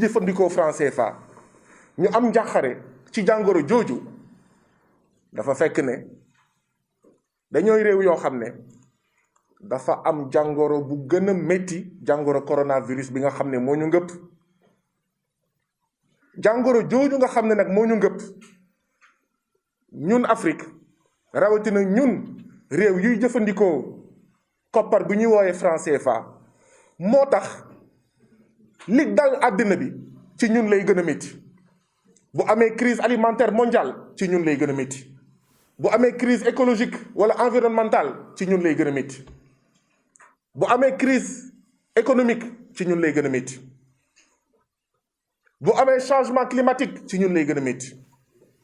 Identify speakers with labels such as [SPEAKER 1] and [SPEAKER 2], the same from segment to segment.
[SPEAKER 1] jëfandikoo franc CFA ñu am njàqare ci jàngoro jooju dafa fekk ne dañooy réew yoo xam ne dafa am jàngoro bu gën a métti jàngoro coronavirus bi nga xam ne moo ñu ngëpp jàngoro jooju nga xam ne nag moo ñu ngëpp ñun Afrique rawatina ñun réew yuy jëfandikoo koppar bi ñuy wooyee franc CFA moo tax li dal àddina bi ci ñun lay gën a métti bu amee crise alimentaire mondiale ci ñun lay gën a métti bu amee crise écologique wala environnementale ci ñun lay gën a métti bu amee crise économique ci ñun lay gën a métti bu amee changement climatique ci ñun lay gën a métti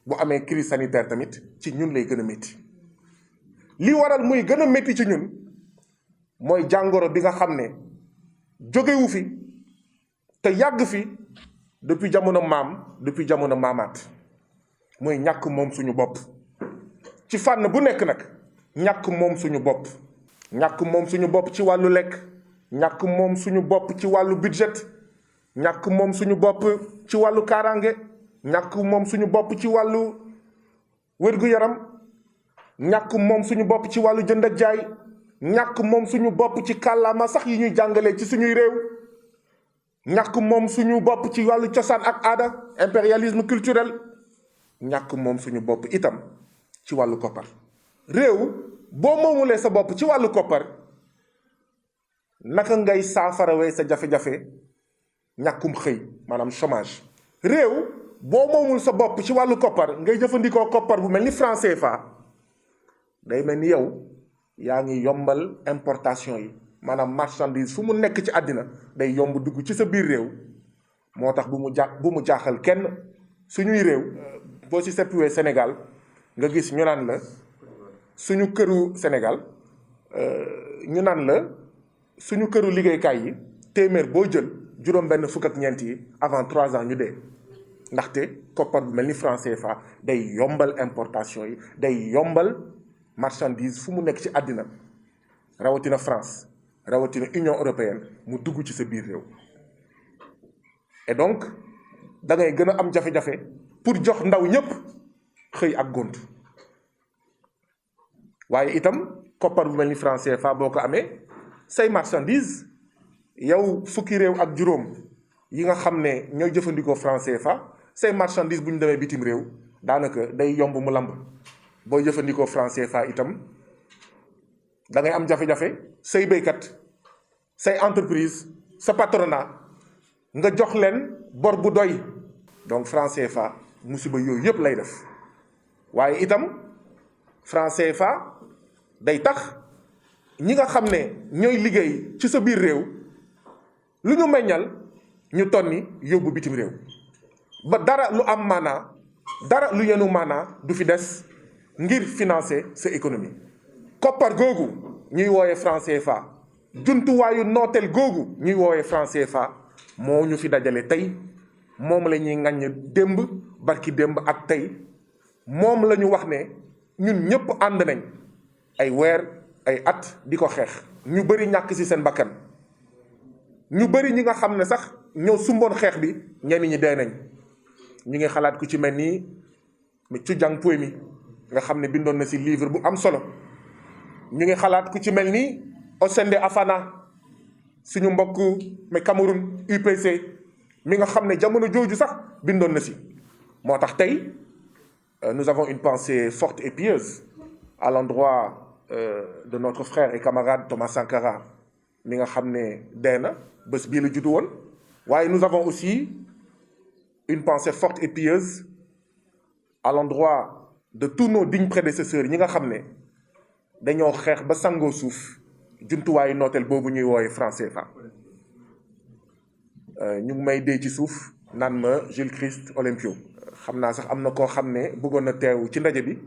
[SPEAKER 1] bu amee crise sanitaire tamit ci ñun lay gën a métti li waral muy gën a métti ci ñun mooy jàngoro bi nga xam ne jógewu fi te yàgg fi depuis jamono maam depuis jamono maamaat mooy ñàkk moom suñu bopp ci fànn bu nekk nag ñàkk moom suñu bopp ñàkk moom suñu bopp ci wàllu lekk ñàkk moom suñu bopp ci wàllu budget ñàkk moom suñu bopp ci wàllu kaaraange ñàkk moom suñu bopp ci wàllu wér-gu-yaram ñàkk moom suñu bopp ci wàllu jënd ak jaay ñàkk moom suñu bopp ci kàllaama sax yi ñuy jàngalee ci suñuy réew ñàkk moom suñu bopp ci wàllu cosaan ak aada impérialisme culturel ñàkk moom suñu bopp itam ci wàllu koppar réew boo moomulee sa bopp ci wàllu koppar naka ngay saafarawee sa jafe-jafe ñàkkum xëy maanaam chômage réew boo moomul sa bopp ci wàllu koppar ngay jëfandikoo koppar bu mel ni franc CFA day mel ni yow yaa ngi yombal importation yi maanaam marchandise fu mu nekk ci àddina day yomb dugg ci sa biir réew moo tax bu mu jaaxal kenn suñuy réew boo ci seppiwee Sénégal nga gis ñu naan la suñu këru Sénégal ñu naan la suñu këru liggéeykaay yi téeméer boo jël juróom-benn fukk ak ñeent yi avant 3 ans ñu dee ndaxte koppar bu mel ni franc CFA day yombal importation yi day yombal marchandise fu mu nekk ci àddina rawatina France rawatina Union européenne mu dugg ci sa biir réew et donc da ngay gën a am jafe-jafe pour jox ndaw ñépp xëy ak gont waaye itam koppar bu mel ni franc CFA boo ko amee say marchandise yow fukki réew ak juróom yi nga xam ne ñooy jëfandikoo franc CFA say marchandise bu ñu demee bitim réew daanaka day yomb mu lamb booy jëfandikoo franc CFA itam da ngay am jafe-jafe say béykat say entreprise sa patronat nga jox leen bor bu doy donc franc CFA musiba yooyu yëpp lay def waaye itam franc CFA day tax ñi nga xam ne ñooy liggéey ci sa biir réew lu ñu meññal ñu tonni yóbbu bitim réew ba dara lu am maanaa dara lu yenu maanaa du fi des ngir financer sa économie koppar googu ñuy wooyee franc CFA jumtuwaayu nooteel googu ñuy wooyee franc CFA moo ñu fi dajale tey moom la ñuy ŋaññ démb barki démb ak tey moom la ñu wax ne ñun ñëpp ànd nañ ay weer ay at di ko xeex ñu bëri ñàkk ci seen bakkan ñu bëri ñi nga xam ne sax ñoo sumboon xeex bi ñenn ñi dee nañ ñu ngi xalaat ku ci mel nii Chu Jang-Pui nga xam ne bindoon na ci livre bu am solo ñu ngi xalaat ku ci mel ni Osende Afana suñu mbokk mais Cameroun UPC mi nga xam ne jamono jooju sax bindoon na ci moo tax tey nous avons une pensée forte et pieuse à l'endroit de notre frère et camarade Thomas Sankara mi nga xam ne dee na bés bii la juddu woon waaye nous avons aussi une pensée forte et pieuse à l'endroit de tous nos dignes prédécesseurs ñi nga xam ne dañoo xeex ba sangoo suuf jumtuwaayu nooteel boobu ñuy wooye franc CFA ñu ngi may dee ci suuf naan ma Jules Christ Olympio xam naa sax am na koo xam ne bëggoon na teew ci ndaje bi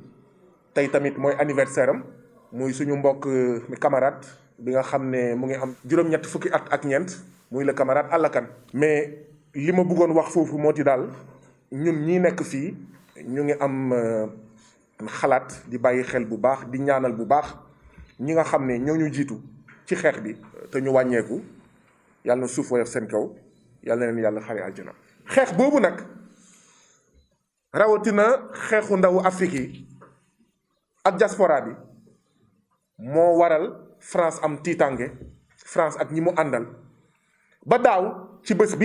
[SPEAKER 1] tey tamit mooy anniversaire am muy suñu mbokk camarade bi nga xam ne mu ngi am juróom-ñett fukki at ak ñeent muy le camarade Allakan mais li ma bëggoon wax foofu moo ti daal ñun ñi nekk fii ñu ngi am xalaat di bàyyi xel bu baax di ñaanal bu baax ñi nga xam ne ñoo ñu jiitu ci xeex bi te ñu wàññeeku yàlla na suuf woyof seen kaw yàlla na leen yàlla xare aljana. xeex boobu nag rawatina xeexu ndawu Afrique yi ak diaspora bi moo waral France am tiitange, France ak ñi mu àndal ba daaw ci bés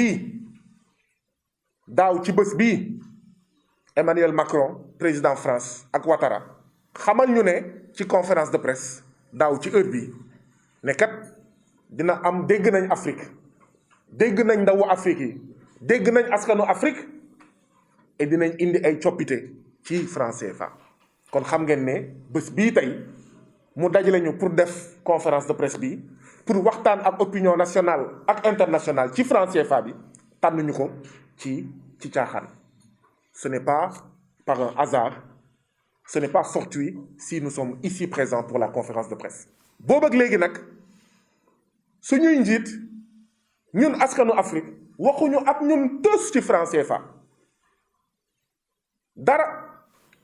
[SPEAKER 1] bii Emmanuel Macron président France ak Ouattara xamal ñu ne ci conférence de presse daaw ci heure bii ne kat dina am dégg nañ Afrique, dégg nañ ndawu Afrique yi, dégg nañ askanu Afrique et dinañ indi ay coppite ci franc CFA. kon xam ngeen ne bés bii tey mu dajale ñu pour def conférence de presse bi pour waxtaan ak opinion nationale ak internationale ci franc CFA bi tànnuñu ko ci caaxaan. Ce n'est pas par un hasard, ce n'est pas fortuit si nous sommes ici présents pour la conférence de presse. boobu ak léegi nag suñuy njiit ñun askanu Afrique waxuñu ak ñun tës ci franc CFA dara.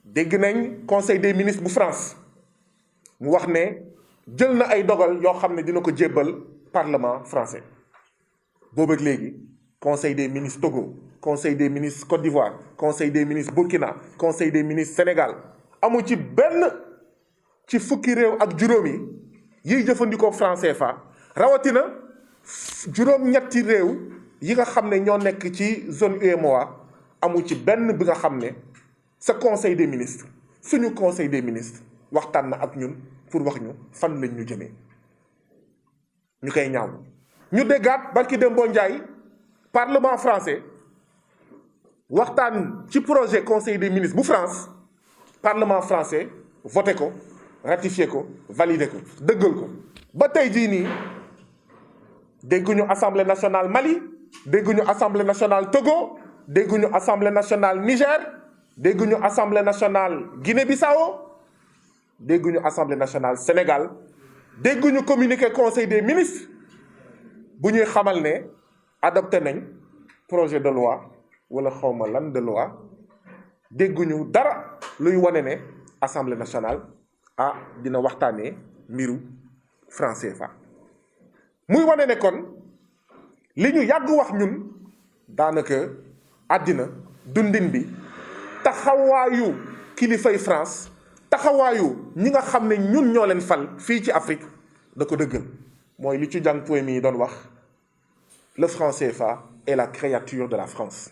[SPEAKER 1] dégg nañ conseil des ministres bu France mu wax ne jël na ay dogal yoo xam ne dina ko jébbal parlement français. boobu ak léegi conseil des ministres Togo, conseil des ministres Côte d'Ivoire, conseil des ministres Burkina, conseil des ministres Sénégal amu ci benn ci fukki réew ak juróom yiy jëfandikoo franc CFA rawatina juróom-ñetti réew yi nga xam ne ñoo nekk ci zone UEMOA amu ci benn bi nga xam ne sa conseil des ministres suñu conseil des ministres waxtaan na ak ñun pour wax ñu fan lañ ñu jëmee ñu koy ñaaw. ñu déggaat barki Dembo Ndiaye parlement français waxtaan ci projet conseil des ministres bu France parlement français voté ko ratifié ko validé ko dëggal ko ba tey jii nii dégguñu assemblée nationale Mali, dégguñu assemblée nationale Togo, dégguñu assemblée nationale Niger, dégguñu assemblée nationale Guinée-Bissau, dégguñu assemblée nationale Sénégal, dégguñu communiqué conseil des ministres bu ñuy xamal ne adopté nañ projet de loi wala xawma lan de loi. dégguñu dara luy wane ne assemblée nationale dina waxtaanee mbiru franc CFA. muy wane ne kon li ñu yàgg wax ñun daanaka àddina dundin bi taxawaayu kilifay France, taxawaayu ñi nga xam ne ñun ñoo leen fal fii ci Afrique da ko dëggal. mooy li ci jàng poème yi doon wax le franc CFA est la créature de la France.